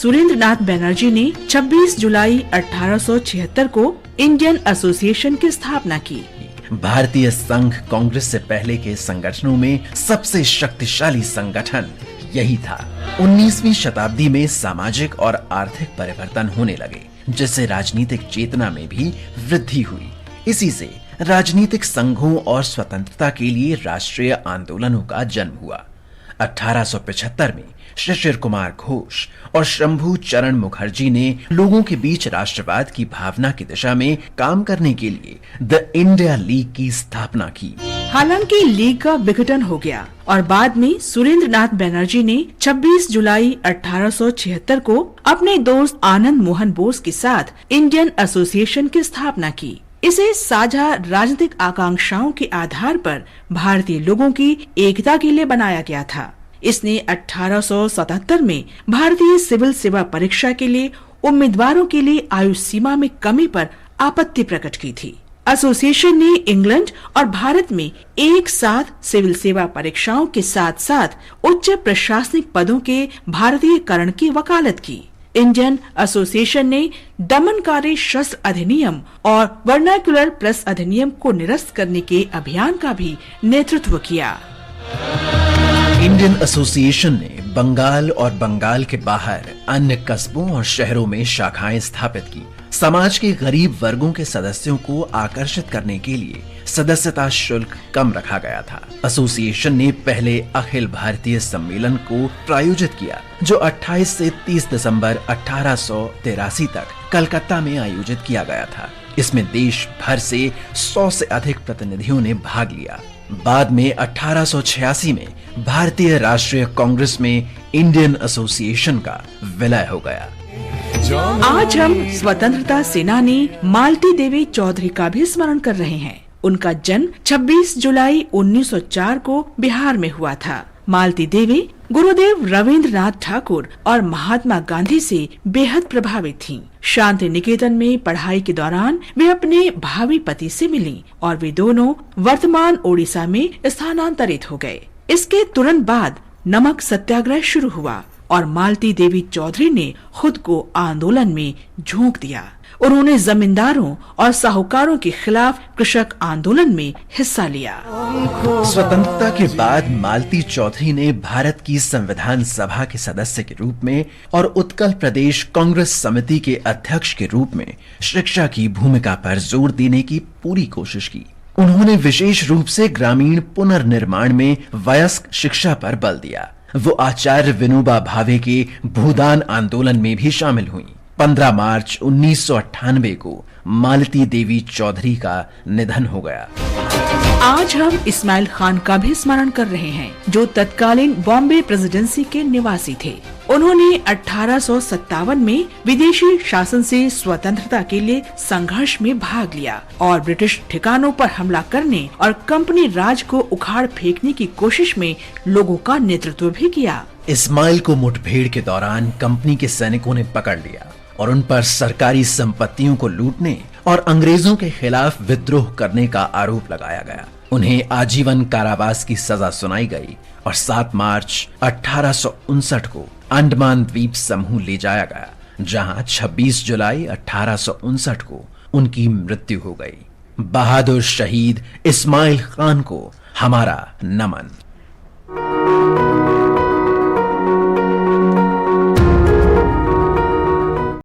सुरेंद्र नाथ बनर्जी ने 26 जुलाई 1876 को Indian association की स्थापना की। भारतीय संघ कांग्रेस से पहले के संगठनों में सबसे शक्तिशाली संगठन यही था। 19वीं शताब्दी में सामाजिक और आर्थिक परिवर्तन होने लगे, जिससे राजनीतिक चेतना में भी वृद्धि हुई। इसी से राजनीतिक संघों और स्वतंत्रता के लिए राष्ट्रीय आंदोलनों का जन्म हुआ। 1875 में शिशिर कुमार घोष और शंभू चरण मुखर्जी ने लोगों के बीच राष्ट्रवाद की भावना की दिशा में काम करने के लिए द इंडिया लीग की स्थापना की। हालांकि लीग का विघटन हो गया और बाद में सुरेंद्र नाथ बनर्जी ने 26 जुलाई 1876 को अपने दोस्त आनंद मोहन बोस के साथ इंडियन एसोसिएशन की स्थापना की। इसे साझा राजनीतिक आकांक्षाओं के आधार पर भारतीय लोगों की एकता के लिए बनाया गया था। इसने 1877 में भारतीय सिविल सेवा परीक्षा के लिए उम्मीदवारों के लिए आयु सीमा में कमी पर आपत्ति प्रकट की थी। एसोसिएशन ने इंग्लैंड और भारत में एक साथ सिविल सेवा परीक्षाओं के साथ साथ उच्च प्रशासनिक पदों के भारतीयकरण की वकालत की। इंडियन एसोसिएशन ने दमनकारी शस्त्र अधिनियम और वर्नाक्युलर प्रेस अधिनियम को निरस्त करने के अभियान का भी नेतृत्व किया। इंडियन एसोसिएशन ने बंगाल और बंगाल के बाहर अन्य कस्बों और शहरों में शाखाएं स्थापित की। समाज के गरीब वर्गों के सदस्यों को आकर्षित करने के लिए सदस्यता शुल्क कम रखा गया था। एसोसिएशन ने पहले अखिल भारतीय सम्मेलन को प्रायोजित किया, जो 28 से 30 दिसंबर 1883 तक कलकत्ता में आयोजित किया गया था। इसमें देश भर से 100 से अधिक प्रतिनिधियों ने भाग लिया। बाद में 1886 में भारतीय राष्ट्रीय कांग्रेस में इंडियन एसोसिएशन का विलय हो गया। आज हम स्वतंत्रता सेनानी मालती देवी चौधरी का भी स्मरण कर रहे हैं। उनका जन्म 26 जुलाई 1904 को बिहार में हुआ था। मालती देवी गुरुदेव रविंद्रनाथ ठाकुर और महात्मा गांधी से बेहद प्रभावित थीं। शांति निकेतन में पढ़ाई के दौरान वे अपने भावी पति से मिलीं और वे दोनों वर्तमान ओडिशा में स्थानांतरित हो गए। इसके तुरंत बाद नमक सत्याग्रह शुरू हुआ और मालती देवी चौधरी ने खुद को आंदोलन में झोंक दिया। उन्होंने जमींदारों और साहूकारों के खिलाफ कृषक आंदोलन में हिस्सा लिया। स्वतंत्रता के बाद मालती चौधरी ने भारत की संविधान सभा के सदस्य के रूप में और उत्कल प्रदेश कांग्रेस समिति के अध्यक्ष के रूप में शिक्षा की भूमिका पर जोर देने की पूरी कोशिश की। उन्होंने विशेष रूप से ग्रामीण पुनर्निर्माण में वयस्क शिक्षा पर बल दिया। वो आचार्य विनोबा भावे के भूदान आंदोलन में भी शामिल हुई। 15 मार्च 1998 को मालती देवी चौधरी का निधन हो गया। आज हम इस्माइल खान का भी स्मरण कर रहे हैं, जो तत्कालीन बॉम्बे प्रेसिडेंसी के निवासी थे। उन्होंने 1857 में विदेशी शासन से स्वतंत्रता के लिए संघर्ष में भाग लिया और ब्रिटिश ठिकानों पर हमला करने और कंपनी राज को उखाड़ फेंकने की कोशिश में लोगों का नेतृत्व भी किया। इस्माइल को मुठभेड़ के दौरान कंपनी के सैनिकों ने पकड़ लिया और उन पर सरकारी संपत्तियों को लूटने और अंग्रेजों के खिलाफ विद्रोह करने का आरोप लगाया गया। उन्हें आजीवन कारावास की सजा सुनाई गई और 7 मार्च 1859 को अंडमान द्वीप समूह ले जाया गया, जहां 26 जुलाई 1859 को उनकी मृत्यु हो गई। बहादुर शहीद इस्माइल खान को हमारा नमन।